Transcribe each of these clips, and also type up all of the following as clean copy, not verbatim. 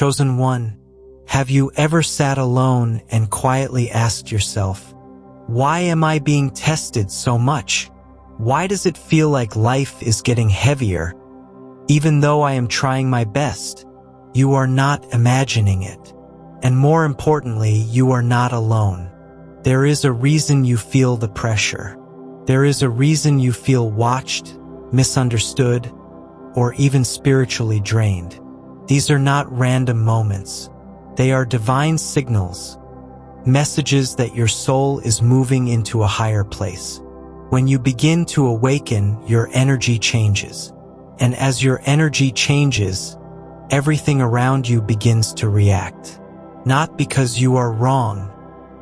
Chosen one, have you ever sat alone and quietly asked yourself, why am I being tested so much? Why does it feel like life is getting heavier, even though I am trying my best? You are not imagining it. And more importantly, you are not alone. There is a reason you feel the pressure. There is a reason you feel watched, misunderstood, or even spiritually drained. These are not random moments. They are divine signals, messages that your soul is moving into a higher place. When you begin to awaken, your energy changes. And as your energy changes, everything around you begins to react. Not because you are wrong,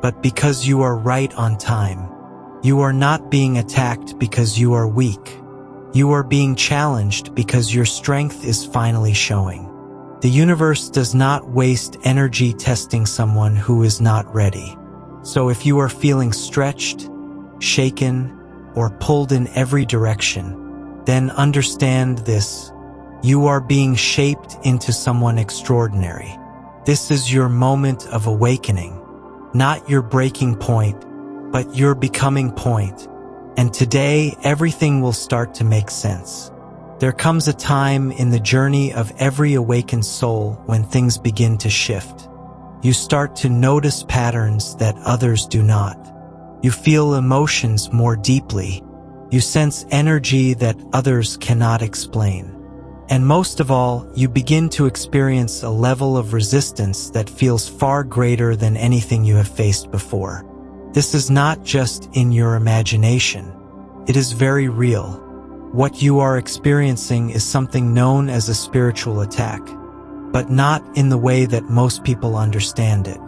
but because you are right on time. You are not being attacked because you are weak. You are being challenged because your strength is finally showing. The universe does not waste energy testing someone who is not ready. So if you are feeling stretched, shaken, or pulled in every direction, then understand this. You are being shaped into someone extraordinary. This is your moment of awakening, not your breaking point, but your becoming point. And today, everything will start to make sense. There comes a time in the journey of every awakened soul when things begin to shift. You start to notice patterns that others do not. You feel emotions more deeply. You sense energy that others cannot explain. And most of all, you begin to experience a level of resistance that feels far greater than anything you have faced before. This is not just in your imagination. It is very real. What you are experiencing is something known as a spiritual attack, but not in the way that most people understand it.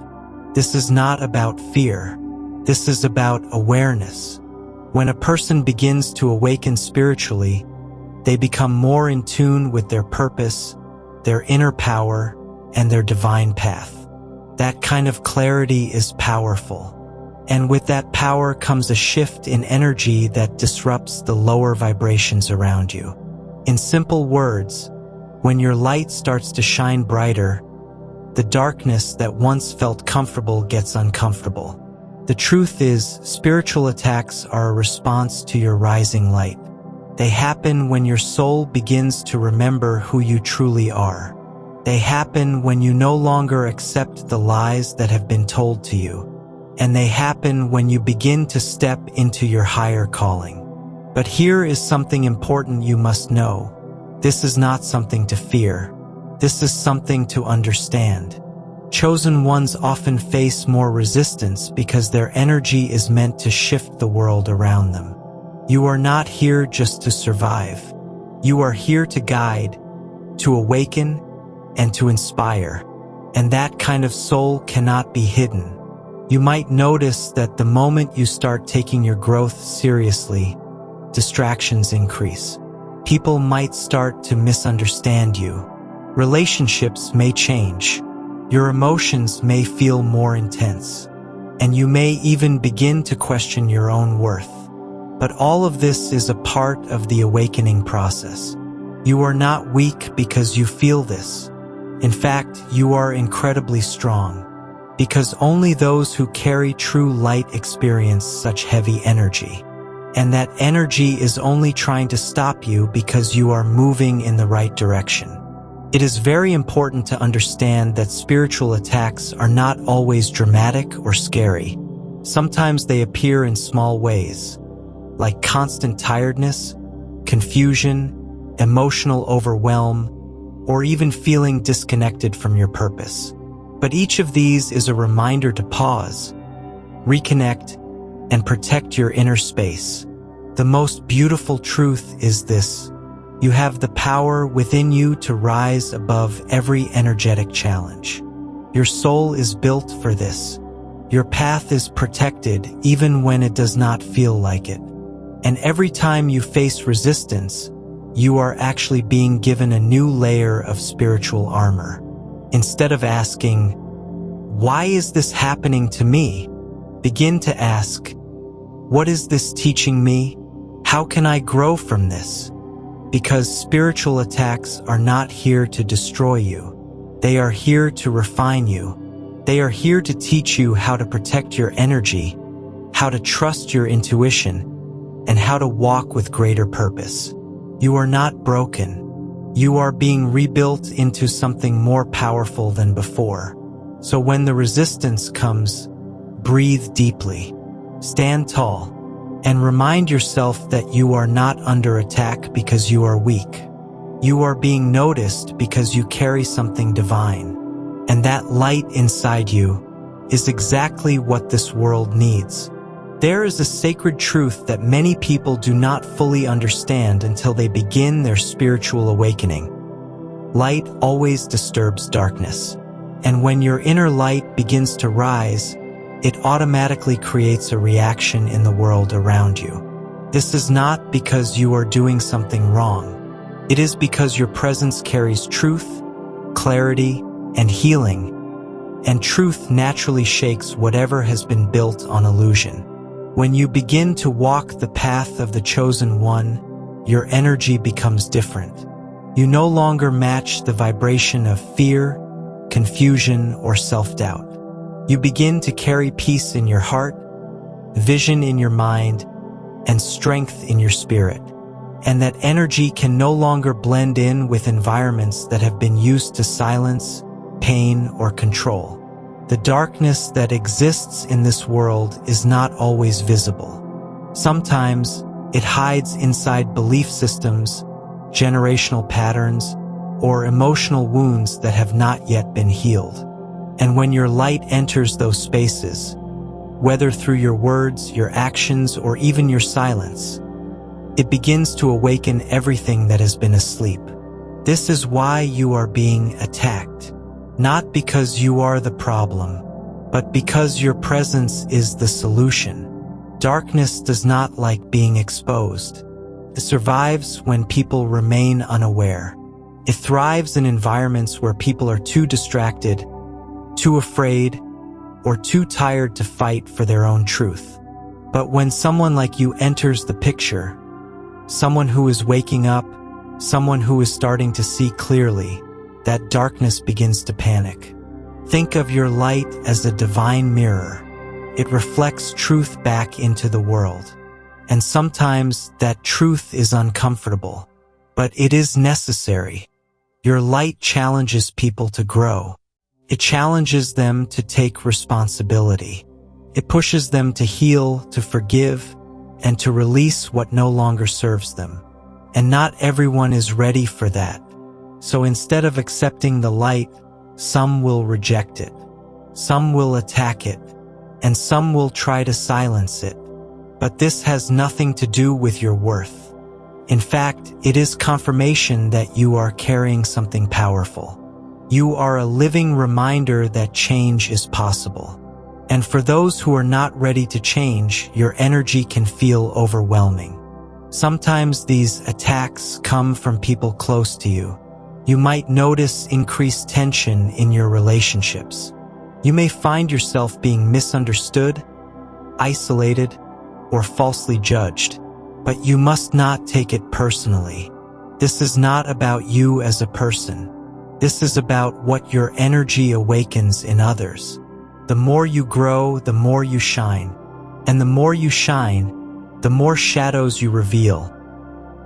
This is not about fear. This is about awareness. When a person begins to awaken spiritually, they become more in tune with their purpose, their inner power, and their divine path. That kind of clarity is powerful. And with that power comes a shift in energy that disrupts the lower vibrations around you. In simple words, when your light starts to shine brighter, the darkness that once felt comfortable gets uncomfortable. The truth is, spiritual attacks are a response to your rising light. They happen when your soul begins to remember who you truly are. They happen when you no longer accept the lies that have been told to you. And they happen when you begin to step into your higher calling. But here is something important you must know. This is not something to fear. This is something to understand. Chosen ones often face more resistance because their energy is meant to shift the world around them. You are not here just to survive. You are here to guide, to awaken, and to inspire. And that kind of soul cannot be hidden. You might notice that the moment you start taking your growth seriously, distractions increase. People might start to misunderstand you. Relationships may change. Your emotions may feel more intense. And you may even begin to question your own worth. But all of this is a part of the awakening process. You are not weak because you feel this. In fact, you are incredibly strong. Because only those who carry true light experience such heavy energy. And that energy is only trying to stop you because you are moving in the right direction. It is very important to understand that spiritual attacks are not always dramatic or scary. Sometimes they appear in small ways, like constant tiredness, confusion, emotional overwhelm, or even feeling disconnected from your purpose. But each of these is a reminder to pause, reconnect, and protect your inner space. The most beautiful truth is this: you have the power within you to rise above every energetic challenge. Your soul is built for this. Your path is protected even when it does not feel like it. And every time you face resistance, you are actually being given a new layer of spiritual armor. Instead of asking, "Why is this happening to me?" begin to ask, "What is this teaching me? How can I grow from this?" Because spiritual attacks are not here to destroy you. They are here to refine you. They are here to teach you how to protect your energy, how to trust your intuition, and how to walk with greater purpose. You are not broken. You are being rebuilt into something more powerful than before. So when the resistance comes, breathe deeply, stand tall, and remind yourself that you are not under attack because you are weak. You are being noticed because you carry something divine, and that light inside you is exactly what this world needs. There is a sacred truth that many people do not fully understand until they begin their spiritual awakening. Light always disturbs darkness, and when your inner light begins to rise, it automatically creates a reaction in the world around you. This is not because you are doing something wrong. It is because your presence carries truth, clarity, and healing, and truth naturally shakes whatever has been built on illusion. When you begin to walk the path of the chosen one, your energy becomes different. You no longer match the vibration of fear, confusion, or self-doubt. You begin to carry peace in your heart, vision in your mind, and strength in your spirit. And that energy can no longer blend in with environments that have been used to silence, pain, or control. The darkness that exists in this world is not always visible. Sometimes it hides inside belief systems, generational patterns, or emotional wounds that have not yet been healed. And when your light enters those spaces, whether through your words, your actions, or even your silence, it begins to awaken everything that has been asleep. This is why you are being attacked. Not because you are the problem, but because your presence is the solution. Darkness does not like being exposed. It survives when people remain unaware. It thrives in environments where people are too distracted, too afraid, or too tired to fight for their own truth. But when someone like you enters the picture, someone who is waking up, someone who is starting to see clearly, that darkness begins to panic. Think of your light as a divine mirror. It reflects truth back into the world. And sometimes that truth is uncomfortable, but it is necessary. Your light challenges people to grow. It challenges them to take responsibility. It pushes them to heal, to forgive, and to release what no longer serves them. And not everyone is ready for that. So instead of accepting the light, some will reject it, some will attack it, and some will try to silence it. But this has nothing to do with your worth. In fact, it is confirmation that you are carrying something powerful. You are a living reminder that change is possible. And for those who are not ready to change, your energy can feel overwhelming. Sometimes these attacks come from people close to you. You might notice increased tension in your relationships. You may find yourself being misunderstood, isolated, or falsely judged. But you must not take it personally. This is not about you as a person. This is about what your energy awakens in others. The more you grow, the more you shine. And the more you shine, the more shadows you reveal.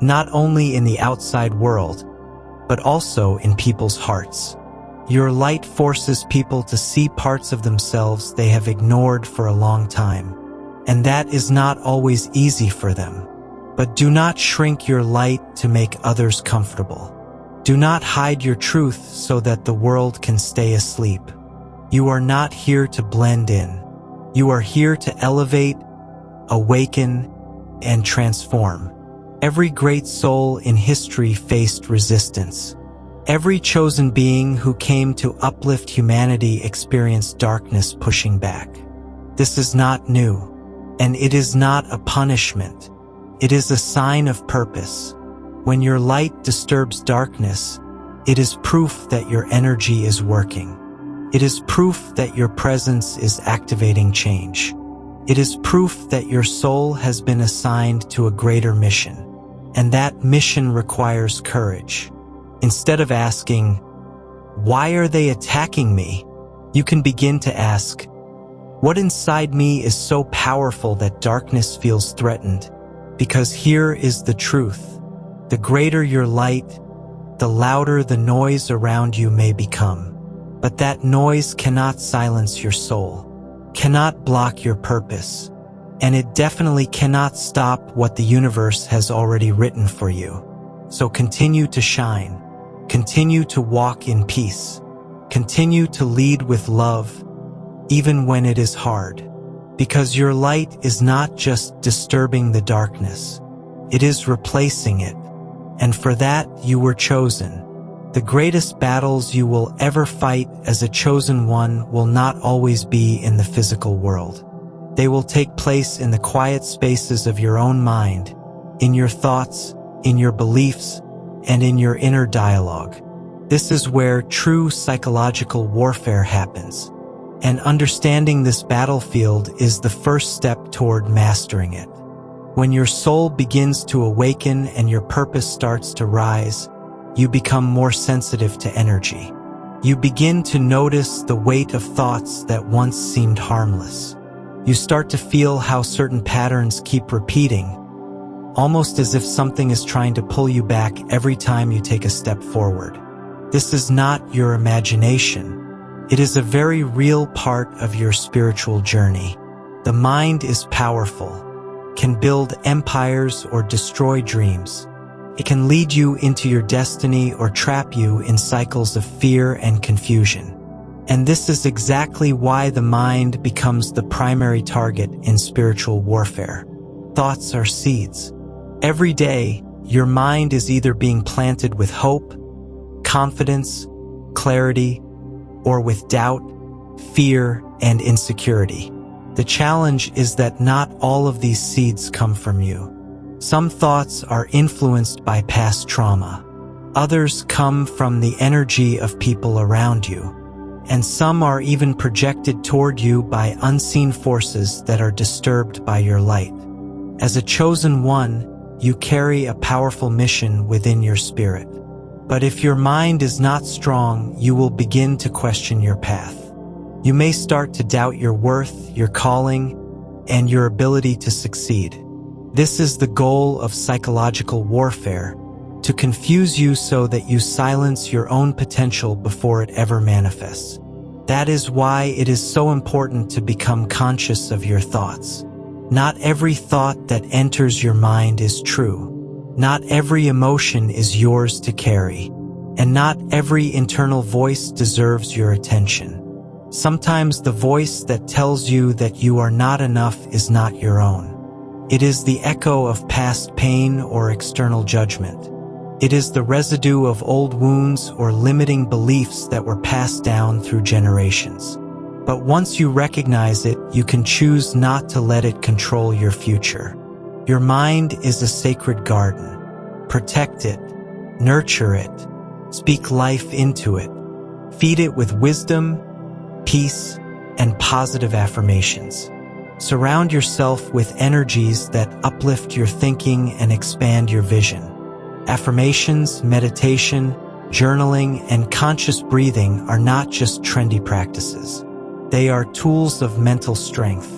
Not only in the outside world, but also in people's hearts. Your light forces people to see parts of themselves they have ignored for a long time. And that is not always easy for them. But do not shrink your light to make others comfortable. Do not hide your truth so that the world can stay asleep. You are not here to blend in. You are here to elevate, awaken, and transform. Every great soul in history faced resistance. Every chosen being who came to uplift humanity experienced darkness pushing back. This is not new, and it is not a punishment. It is a sign of purpose. When your light disturbs darkness, it is proof that your energy is working. It is proof that your presence is activating change. It is proof that your soul has been assigned to a greater mission. And that mission requires courage. Instead of asking, Why are they attacking me? You can begin to ask, what inside me is so powerful that darkness feels threatened? Because here is the truth. The greater your light, the louder the noise around you may become. But that noise cannot silence your soul, cannot block your purpose, and it definitely cannot stop what the universe has already written for you. So continue to shine, continue to walk in peace, continue to lead with love, even when it is hard. Because your light is not just disturbing the darkness, it is replacing it. And for that you were chosen. The greatest battles you will ever fight as a chosen one will not always be in the physical world. They will take place in the quiet spaces of your own mind, in your thoughts, in your beliefs, and in your inner dialogue. This is where true psychological warfare happens. And understanding this battlefield is the first step toward mastering it. When your soul begins to awaken and your purpose starts to rise, you become more sensitive to energy. You begin to notice the weight of thoughts that once seemed harmless. You start to feel how certain patterns keep repeating, almost as if something is trying to pull you back every time you take a step forward. This is not your imagination. It is a very real part of your spiritual journey. The mind is powerful, can build empires or destroy dreams. It can lead you into your destiny or trap you in cycles of fear and confusion. And this is exactly why the mind becomes the primary target in spiritual warfare. Thoughts are seeds. Every day, your mind is either being planted with hope, confidence, clarity, or with doubt, fear, and insecurity. The challenge is that not all of these seeds come from you. Some thoughts are influenced by past trauma. Others come from the energy of people around you. And some are even projected toward you by unseen forces that are disturbed by your light. As a chosen one, you carry a powerful mission within your spirit. But if your mind is not strong, you will begin to question your path. You may start to doubt your worth, your calling, and your ability to succeed. This is the goal of psychological warfare, to confuse you so that you silence your own potential before it ever manifests. That is why it is so important to become conscious of your thoughts. Not every thought that enters your mind is true. Not every emotion is yours to carry. And not every internal voice deserves your attention. Sometimes the voice that tells you that you are not enough is not your own. It is the echo of past pain or external judgment. It is the residue of old wounds or limiting beliefs that were passed down through generations. But once you recognize it, you can choose not to let it control your future. Your mind is a sacred garden. Protect it, nurture it, speak life into it. Feed it with wisdom, peace, and positive affirmations. Surround yourself with energies that uplift your thinking and expand your vision. Affirmations, meditation, journaling, and conscious breathing are not just trendy practices. They are tools of mental strength.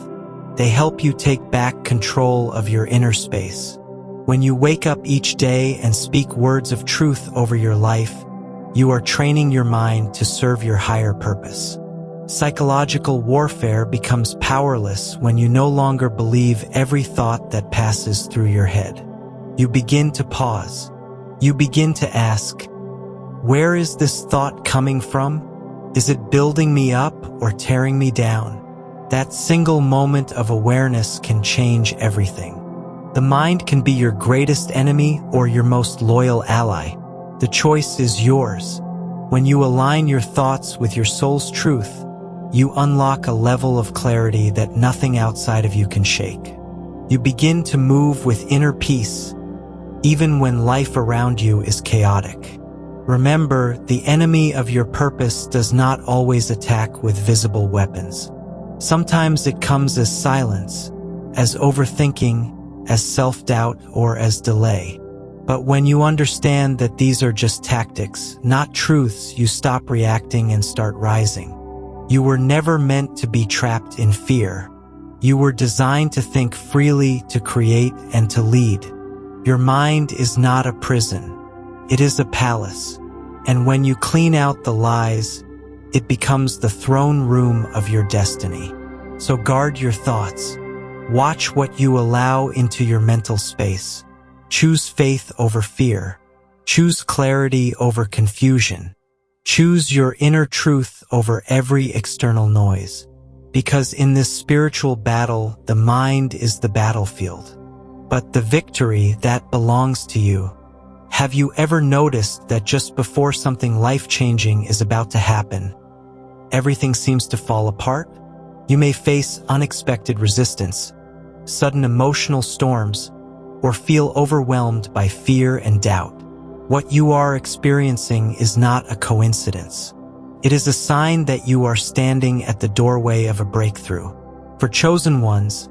They help you take back control of your inner space. When you wake up each day and speak words of truth over your life, you are training your mind to serve your higher purpose. Psychological warfare becomes powerless when you no longer believe every thought that passes through your head. You begin to pause. You begin to ask, where is this thought coming from? Is it building me up or tearing me down? That single moment of awareness can change everything. The mind can be your greatest enemy or your most loyal ally. The choice is yours. When you align your thoughts with your soul's truth, you unlock a level of clarity that nothing outside of you can shake. You begin to move with inner peace, even when life around you is chaotic. Remember, the enemy of your purpose does not always attack with visible weapons. Sometimes it comes as silence, as overthinking, as self-doubt, or as delay. But when you understand that these are just tactics, not truths, you stop reacting and start rising. You were never meant to be trapped in fear. You were designed to think freely, to create, and to lead. Your mind is not a prison. It is a palace. And when you clean out the lies, it becomes the throne room of your destiny. So guard your thoughts. Watch what you allow into your mental space. Choose faith over fear. Choose clarity over confusion. Choose your inner truth over every external noise. Because in this spiritual battle, the mind is the battlefield. But the victory, that belongs to you. Have you ever noticed that just before something life-changing is about to happen, everything seems to fall apart? You may face unexpected resistance, sudden emotional storms, or feel overwhelmed by fear and doubt. What you are experiencing is not a coincidence. It is a sign that you are standing at the doorway of a breakthrough. For chosen ones,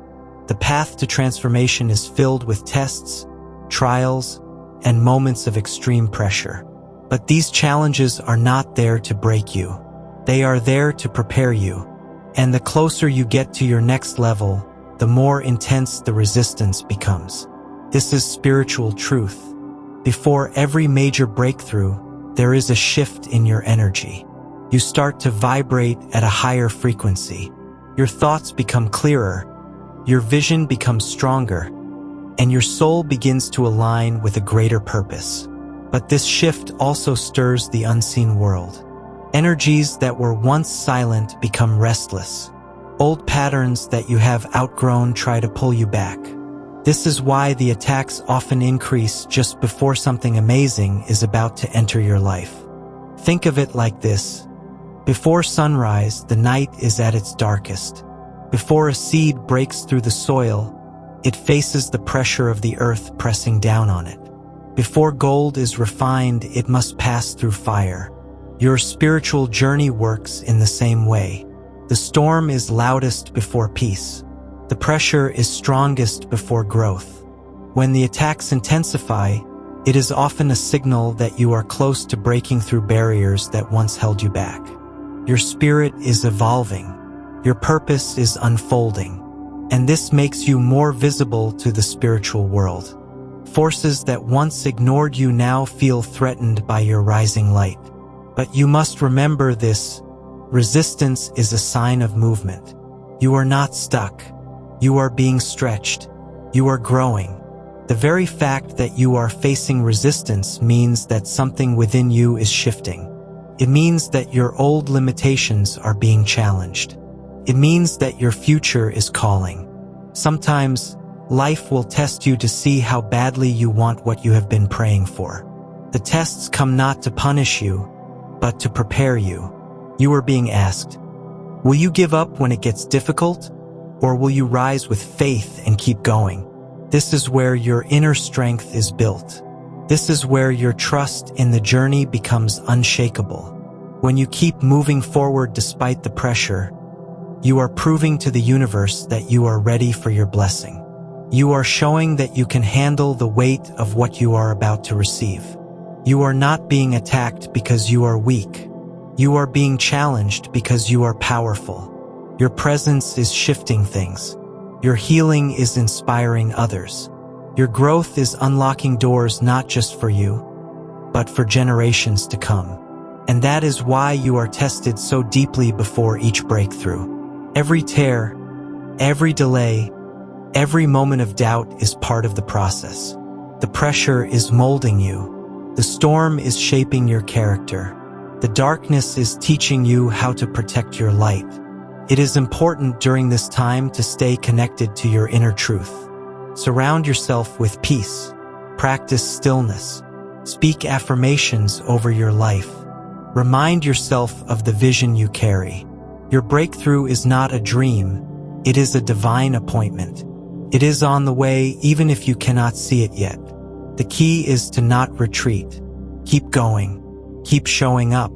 the path to transformation is filled with tests, trials, and moments of extreme pressure. But these challenges are not there to break you. They are there to prepare you. And the closer you get to your next level, the more intense the resistance becomes. This is spiritual truth. Before every major breakthrough, there is a shift in your energy. You start to vibrate at a higher frequency. Your thoughts become clearer, your vision becomes stronger, and your soul begins to align with a greater purpose. But this shift also stirs the unseen world. Energies that were once silent become restless. Old patterns that you have outgrown try to pull you back. This is why the attacks often increase just before something amazing is about to enter your life. Think of it like this. Before sunrise, the night is at its darkest. Before a seed breaks through the soil, it faces the pressure of the earth pressing down on it. Before gold is refined, it must pass through fire. Your spiritual journey works in the same way. The storm is loudest before peace. The pressure is strongest before growth. When the attacks intensify, it is often a signal that you are close to breaking through barriers that once held you back. Your spirit is evolving. Your purpose is unfolding. And this makes you more visible to the spiritual world. Forces that once ignored you now feel threatened by your rising light. But you must remember this: resistance is a sign of movement. You are not stuck. You are being stretched. You are growing. The very fact that you are facing resistance means that something within you is shifting. It means that your old limitations are being challenged. It means that your future is calling. Sometimes, life will test you to see how badly you want what you have been praying for. The tests come not to punish you, but to prepare you. You are being asked, will you give up when it gets difficult? Or will you rise with faith and keep going? This is where your inner strength is built. This is where your trust in the journey becomes unshakable. When you keep moving forward despite the pressure, you are proving to the universe that you are ready for your blessing. You are showing that you can handle the weight of what you are about to receive. You are not being attacked because you are weak. You are being challenged because you are powerful. Your presence is shifting things. Your healing is inspiring others. Your growth is unlocking doors not just for you, but for generations to come. And that is why you are tested so deeply before each breakthrough. Every tear, every delay, every moment of doubt is part of the process. The pressure is molding you. The storm is shaping your character. The darkness is teaching you how to protect your light. It is important during this time to stay connected to your inner truth. Surround yourself with peace. Practice stillness. Speak affirmations over your life. Remind yourself of the vision you carry. Your breakthrough is not a dream. It is a divine appointment. It is on the way even if you cannot see it yet. The key is to not retreat. Keep going. Keep showing up.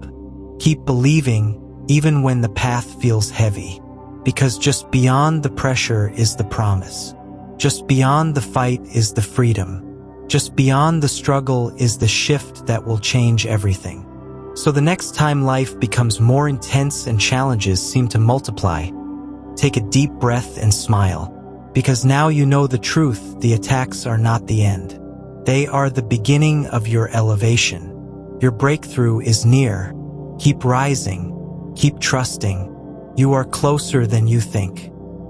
Keep believing even when the path feels heavy. Because just beyond the pressure is the promise. Just beyond the fight is the freedom. Just beyond the struggle is the shift that will change everything. So the next time life becomes more intense and challenges seem to multiply, take a deep breath and smile. Because now you know the truth, the attacks are not the end. They are the beginning of your elevation. Your breakthrough is near. Keep rising. Keep trusting. You are closer than you think.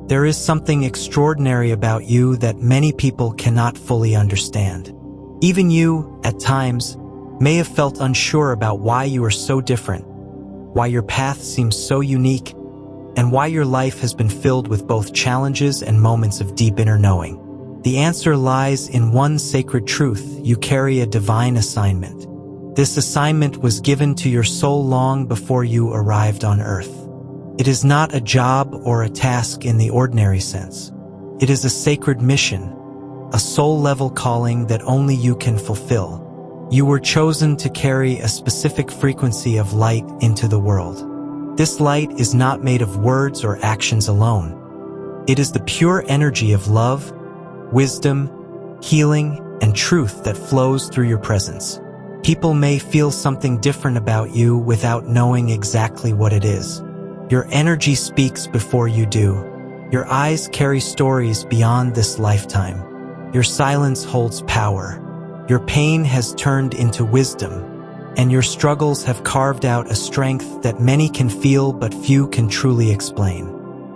There is something extraordinary about you that many people cannot fully understand. Even you, at times, may have felt unsure about why you are so different, why your path seems so unique, and why your life has been filled with both challenges and moments of deep inner knowing. The answer lies in one sacred truth: you carry a divine assignment. This assignment was given to your soul long before you arrived on earth. It is not a job or a task in the ordinary sense. It is a sacred mission, a soul-level calling that only you can fulfill. You were chosen to carry a specific frequency of light into the world. This light is not made of words or actions alone. It is the pure energy of love, wisdom, healing, and truth that flows through your presence. People may feel something different about you without knowing exactly what it is. Your energy speaks before you do. Your eyes carry stories beyond this lifetime. Your silence holds power. Your pain has turned into wisdom, and your struggles have carved out a strength that many can feel but few can truly explain.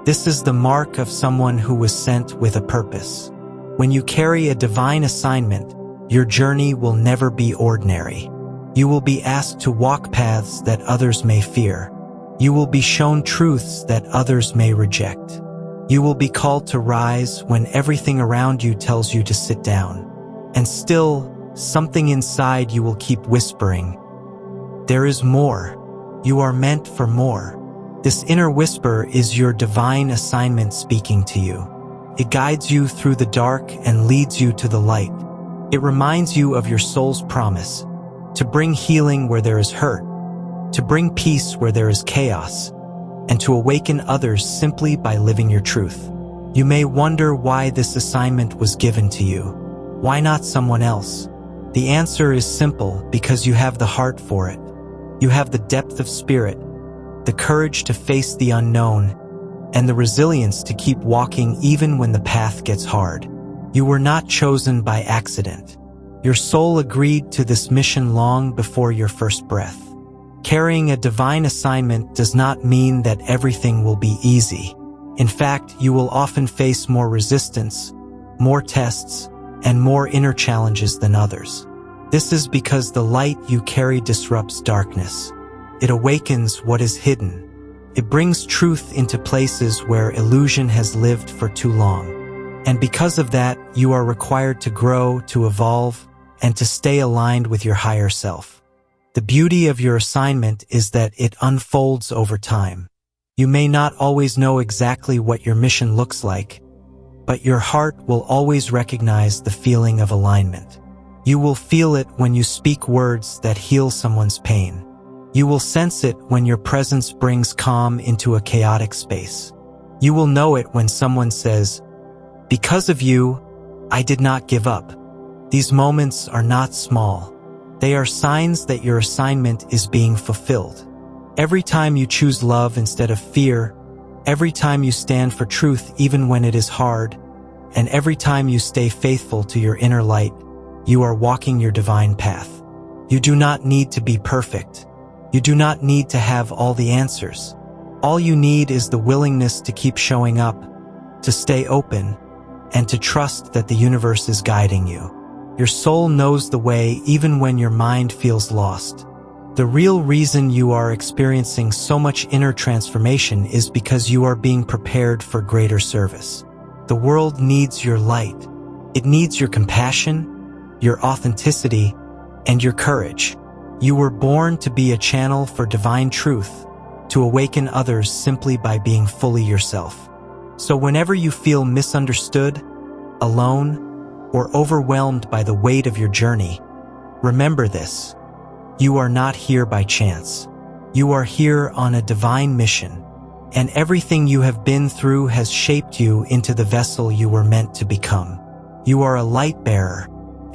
This is the mark of someone who was sent with a purpose. When you carry a divine assignment, your journey will never be ordinary. You will be asked to walk paths that others may fear. You will be shown truths that others may reject. You will be called to rise when everything around you tells you to sit down. And still, something inside you will keep whispering, "There is more. You are meant for more." This inner whisper is your divine assignment speaking to you. It guides you through the dark and leads you to the light. It reminds you of your soul's promise, to bring healing where there is hurt, to bring peace where there is chaos, and to awaken others simply by living your truth. You may wonder why this assignment was given to you. Why not someone else? The answer is simple: because you have the heart for it. You have the depth of spirit, the courage to face the unknown, and the resilience to keep walking even when the path gets hard. You were not chosen by accident. Your soul agreed to this mission long before your first breath. Carrying a divine assignment does not mean that everything will be easy. In fact, you will often face more resistance, more tests, and more inner challenges than others. This is because the light you carry disrupts darkness. It awakens what is hidden. It brings truth into places where illusion has lived for too long. And because of that, you are required to grow, to evolve, and to stay aligned with your higher self. The beauty of your assignment is that it unfolds over time. You may not always know exactly what your mission looks like, but your heart will always recognize the feeling of alignment. You will feel it when you speak words that heal someone's pain. You will sense it when your presence brings calm into a chaotic space. You will know it when someone says, "Because of you, I did not give up." These moments are not small. They are signs that your assignment is being fulfilled. Every time you choose love instead of fear, every time you stand for truth even when it is hard, and every time you stay faithful to your inner light, you are walking your divine path. You do not need to be perfect. You do not need to have all the answers. All you need is the willingness to keep showing up, to stay open, and to trust that the universe is guiding you. Your soul knows the way even when your mind feels lost. The real reason you are experiencing so much inner transformation is because you are being prepared for greater service. The world needs your light. It needs your compassion, your authenticity, and your courage. You were born to be a channel for divine truth, to awaken others simply by being fully yourself. So whenever you feel misunderstood, alone, or overwhelmed by the weight of your journey, remember this: you are not here by chance. You are here on a divine mission, and everything you have been through has shaped you into the vessel you were meant to become. You are a light bearer,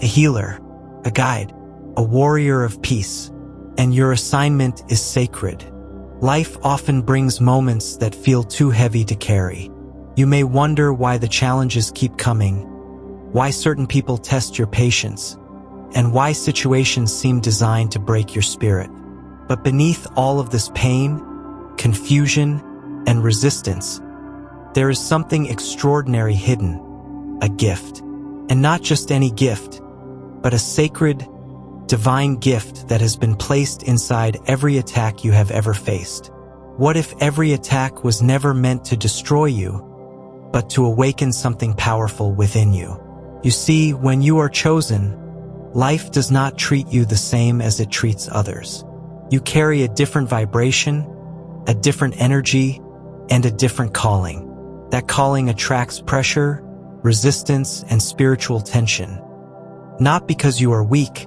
a healer, a guide, a warrior of peace, and your assignment is sacred. Life often brings moments that feel too heavy to carry. You may wonder why the challenges keep coming, why certain people test your patience, and why situations seem designed to break your spirit. But beneath all of this pain, confusion, and resistance, there is something extraordinary hidden, a gift. And not just any gift, but a sacred, divine gift that has been placed inside every attack you have ever faced. What if every attack was never meant to destroy you, but to awaken something powerful within you? You see, when you are chosen, life does not treat you the same as it treats others. You carry a different vibration, a different energy, and a different calling. That calling attracts pressure, resistance, and spiritual tension. Not because you are weak,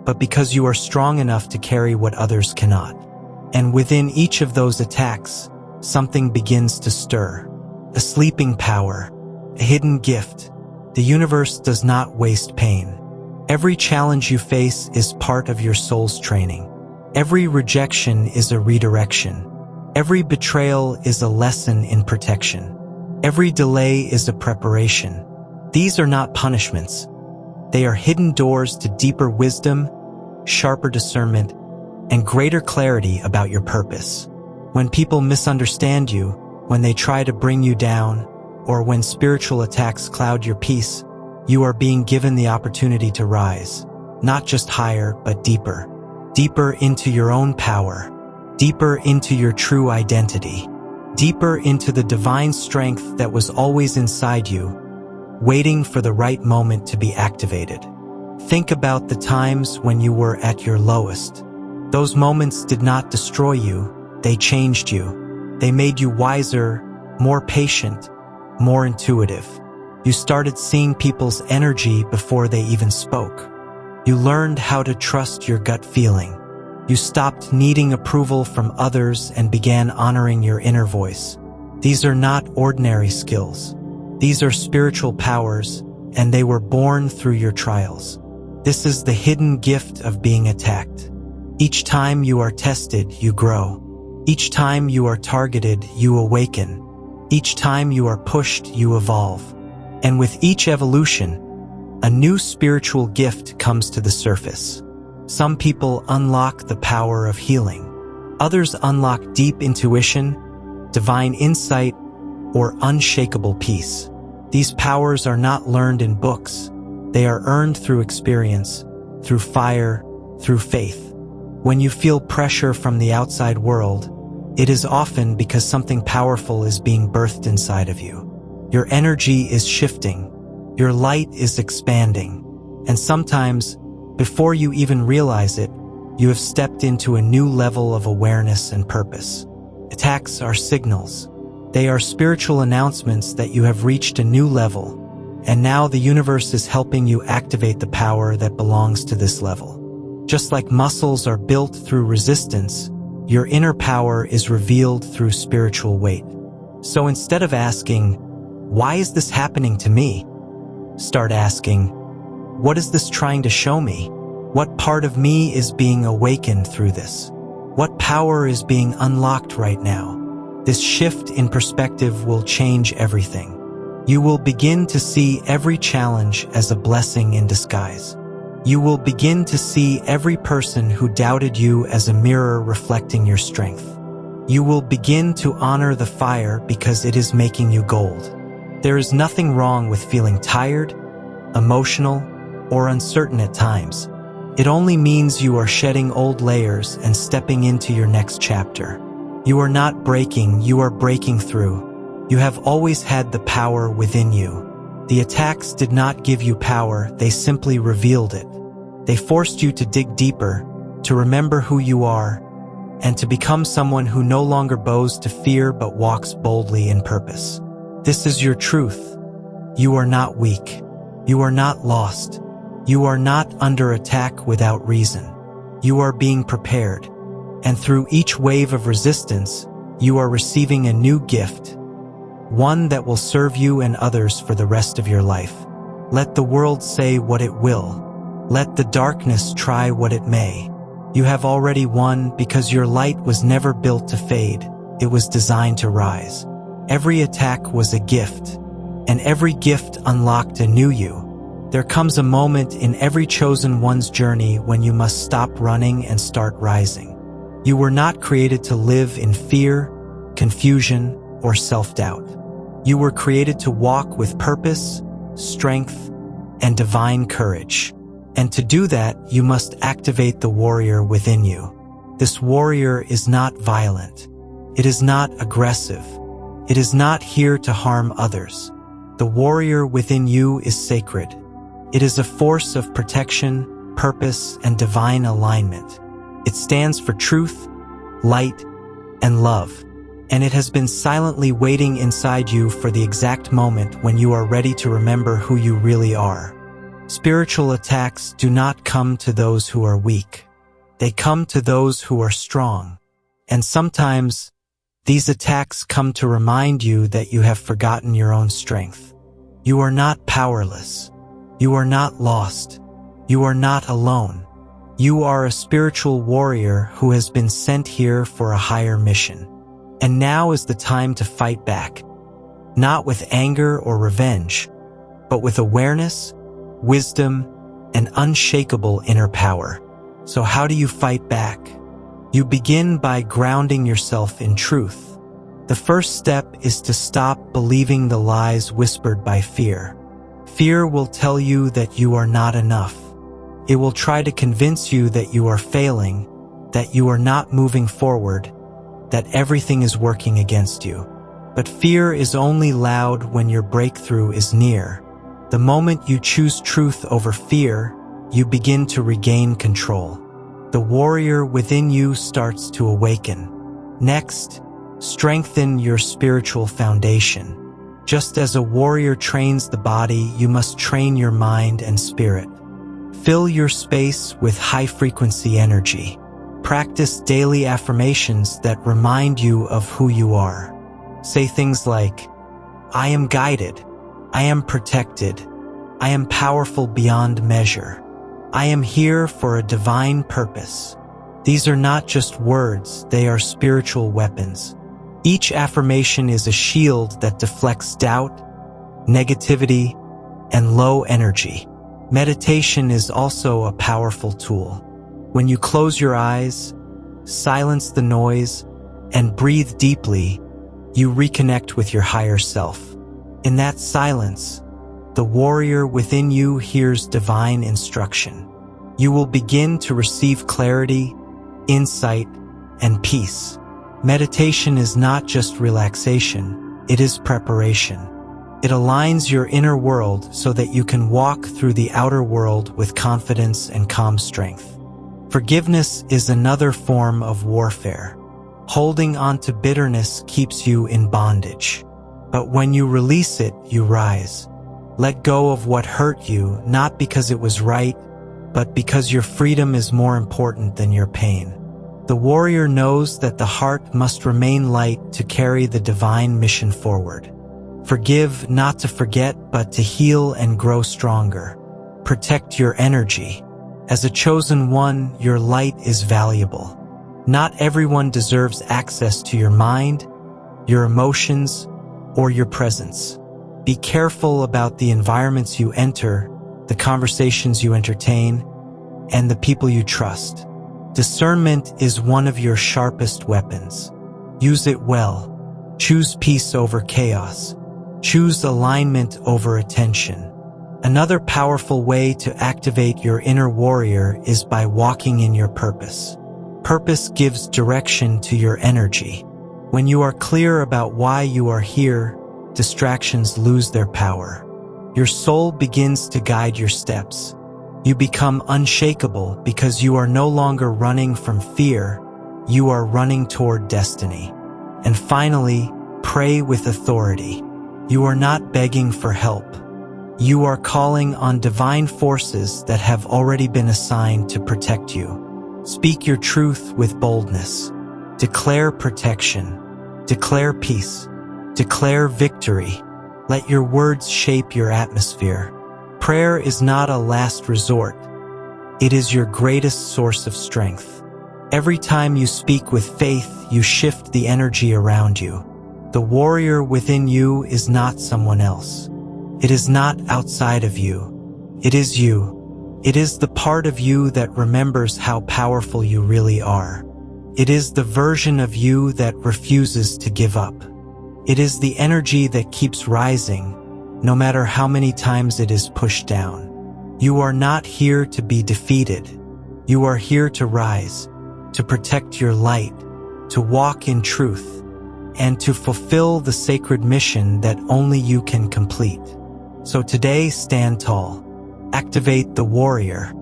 but because you are strong enough to carry what others cannot. And within each of those attacks, something begins to stir. A sleeping power, a hidden gift. The universe does not waste pain. Every challenge you face is part of your soul's training. Every rejection is a redirection. Every betrayal is a lesson in protection. Every delay is a preparation. These are not punishments. They are hidden doors to deeper wisdom, sharper discernment, and greater clarity about your purpose. When people misunderstand you, when they try to bring you down, or when spiritual attacks cloud your peace, you are being given the opportunity to rise, not just higher, but deeper. Deeper into your own power, deeper into your true identity, deeper into the divine strength that was always inside you, waiting for the right moment to be activated. Think about the times when you were at your lowest. Those moments did not destroy you, they changed you. They made you wiser, more patient, more intuitive. You started seeing people's energy before they even spoke. You learned how to trust your gut feeling. You stopped needing approval from others and began honoring your inner voice. These are not ordinary skills. These are spiritual powers, and they were born through your trials. This is the hidden gift of being attacked. Each time you are tested, you grow. Each time you are targeted, you awaken. Each time you are pushed, you evolve. And with each evolution, a new spiritual gift comes to the surface. Some people unlock the power of healing. Others unlock deep intuition, divine insight, or unshakable peace. These powers are not learned in books. They are earned through experience, through fire, through faith. When you feel pressure from the outside world, it is often because something powerful is being birthed inside of you. Your energy is shifting. Your light is expanding. And sometimes, before you even realize it, you have stepped into a new level of awareness and purpose. Attacks are signals. They are spiritual announcements that you have reached a new level, and now the universe is helping you activate the power that belongs to this level. Just like muscles are built through resistance, your inner power is revealed through spiritual weight. So instead of asking, "Why is this happening to me?" start asking, "What is this trying to show me? What part of me is being awakened through this? What power is being unlocked right now?" This shift in perspective will change everything. You will begin to see every challenge as a blessing in disguise. You will begin to see every person who doubted you as a mirror reflecting your strength. You will begin to honor the fire because it is making you gold. There is nothing wrong with feeling tired, emotional, or uncertain at times. It only means you are shedding old layers and stepping into your next chapter. You are not breaking, you are breaking through. You have always had the power within you. The attacks did not give you power, they simply revealed it. They forced you to dig deeper, to remember who you are, and to become someone who no longer bows to fear but walks boldly in purpose. This is your truth. You are not weak. You are not lost. You are not under attack without reason. You are being prepared. And through each wave of resistance, you are receiving a new gift, one that will serve you and others for the rest of your life. Let the world say what it will. Let the darkness try what it may. You have already won because your light was never built to fade. It was designed to rise. Every attack was a gift, and every gift unlocked a new you. There comes a moment in every chosen one's journey when you must stop running and start rising. You were not created to live in fear, confusion, or self-doubt. You were created to walk with purpose, strength, and divine courage. And to do that, you must activate the warrior within you. This warrior is not violent. It is not aggressive. It is not here to harm others. The warrior within you is sacred. It is a force of protection, purpose, and divine alignment. It stands for truth, light, and love, and it has been silently waiting inside you for the exact moment when you are ready to remember who you really are. Spiritual attacks do not come to those who are weak. They come to those who are strong. And sometimes, these attacks come to remind you that you have forgotten your own strength. You are not powerless. You are not lost. You are not alone. You are a spiritual warrior who has been sent here for a higher mission. And now is the time to fight back. Not with anger or revenge, but with awareness, wisdom, and unshakable inner power. So how do you fight back? You begin by grounding yourself in truth. The first step is to stop believing the lies whispered by fear. Fear will tell you that you are not enough. It will try to convince you that you are failing, that you are not moving forward, that everything is working against you. But fear is only loud when your breakthrough is near. The moment you choose truth over fear, you begin to regain control. The warrior within you starts to awaken. Next, strengthen your spiritual foundation. Just as a warrior trains the body, you must train your mind and spirit. Fill your space with high-frequency energy. Practice daily affirmations that remind you of who you are. Say things like, I am guided. I am protected. I am powerful beyond measure. I am here for a divine purpose. These are not just words, they are spiritual weapons. Each affirmation is a shield that deflects doubt, negativity, and low energy. Meditation is also a powerful tool. When you close your eyes, silence the noise, and breathe deeply, you reconnect with your higher self. In that silence, the warrior within you hears divine instruction. You will begin to receive clarity, insight, and peace. Meditation is not just relaxation, it is preparation. It aligns your inner world so that you can walk through the outer world with confidence and calm strength. Forgiveness is another form of warfare. Holding on to bitterness keeps you in bondage. But when you release it, you rise. Let go of what hurt you, not because it was right, but because your freedom is more important than your pain. The warrior knows that the heart must remain light to carry the divine mission forward. Forgive not to forget, but to heal and grow stronger. Protect your energy. As a chosen one, your light is valuable. Not everyone deserves access to your mind, your emotions, or your presence. Be careful about the environments you enter, the conversations you entertain, and the people you trust. Discernment is one of your sharpest weapons. Use it well. Choose peace over chaos. Choose alignment over attention. Another powerful way to activate your inner warrior is by walking in your purpose. Purpose gives direction to your energy. When you are clear about why you are here, distractions lose their power. Your soul begins to guide your steps. You become unshakable because you are no longer running from fear, you are running toward destiny. And finally, pray with authority. You are not begging for help. You are calling on divine forces that have already been assigned to protect you. Speak your truth with boldness. Declare protection. Declare peace. Declare victory. Let your words shape your atmosphere. Prayer is not a last resort. It is your greatest source of strength. Every time you speak with faith, you shift the energy around you. The warrior within you is not someone else. It is not outside of you. It is you. It is the part of you that remembers how powerful you really are. It is the version of you that refuses to give up. It is the energy that keeps rising, no matter how many times it is pushed down. You are not here to be defeated. You are here to rise, to protect your light, to walk in truth, and to fulfill the sacred mission that only you can complete. So today, stand tall, activate the warrior,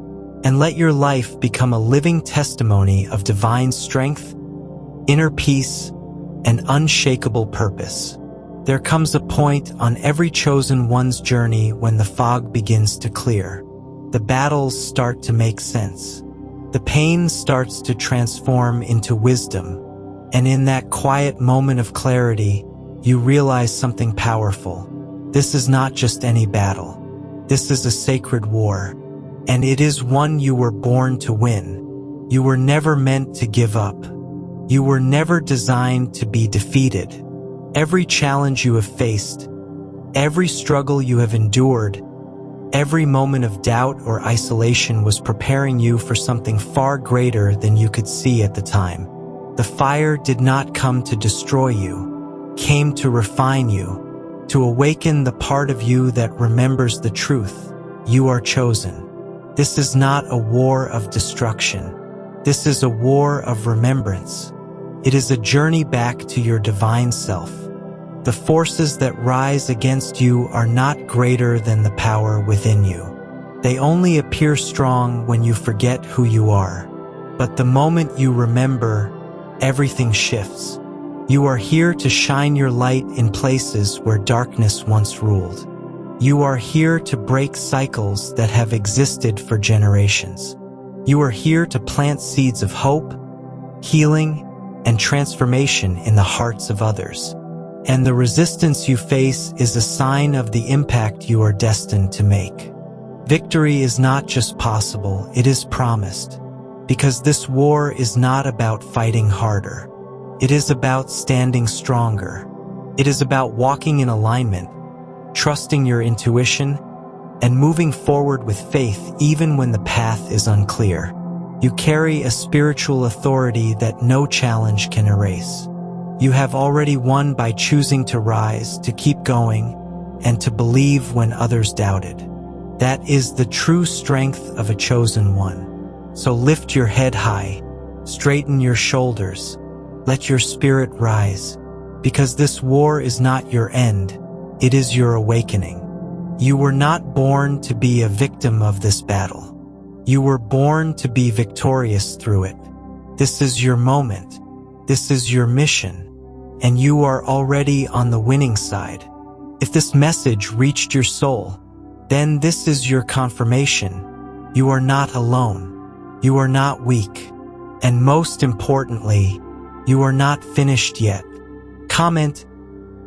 and let your life become a living testimony of divine strength, inner peace, and unshakable purpose. There comes a point on every chosen one's journey when the fog begins to clear. The battles start to make sense. The pain starts to transform into wisdom. And in that quiet moment of clarity, you realize something powerful. This is not just any battle. This is a sacred war. And it is one you were born to win. You were never meant to give up. You were never designed to be defeated. Every challenge you have faced, every struggle you have endured, every moment of doubt or isolation was preparing you for something far greater than you could see at the time. The fire did not come to destroy you, came to refine you, to awaken the part of you that remembers the truth. You are chosen. This is not a war of destruction. This is a war of remembrance. It is a journey back to your divine self. The forces that rise against you are not greater than the power within you. They only appear strong when you forget who you are. But the moment you remember, everything shifts. You are here to shine your light in places where darkness once ruled. You are here to break cycles that have existed for generations. You are here to plant seeds of hope, healing, and transformation in the hearts of others. And the resistance you face is a sign of the impact you are destined to make. Victory is not just possible, it is promised. Because this war is not about fighting harder. It is about standing stronger. It is about walking in alignment, trusting your intuition, and moving forward with faith even when the path is unclear. You carry a spiritual authority that no challenge can erase. You have already won by choosing to rise, to keep going, and to believe when others doubted. That is the true strength of a chosen one. So lift your head high, straighten your shoulders, let your spirit rise, because this war is not your end, it is your awakening. You were not born to be a victim of this battle. You were born to be victorious through it. This is your moment. This is your mission. And you are already on the winning side. If this message reached your soul, then this is your confirmation. You are not alone. You are not weak. And most importantly, you are not finished yet. Comment,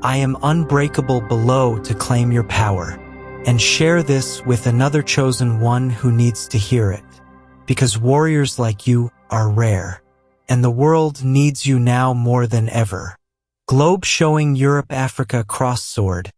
"I am unbreakable" below to claim your power. And share this with another chosen one who needs to hear it. Because warriors like you are rare. And the world needs you now more than ever. Globe showing Europe-Africa cross sword.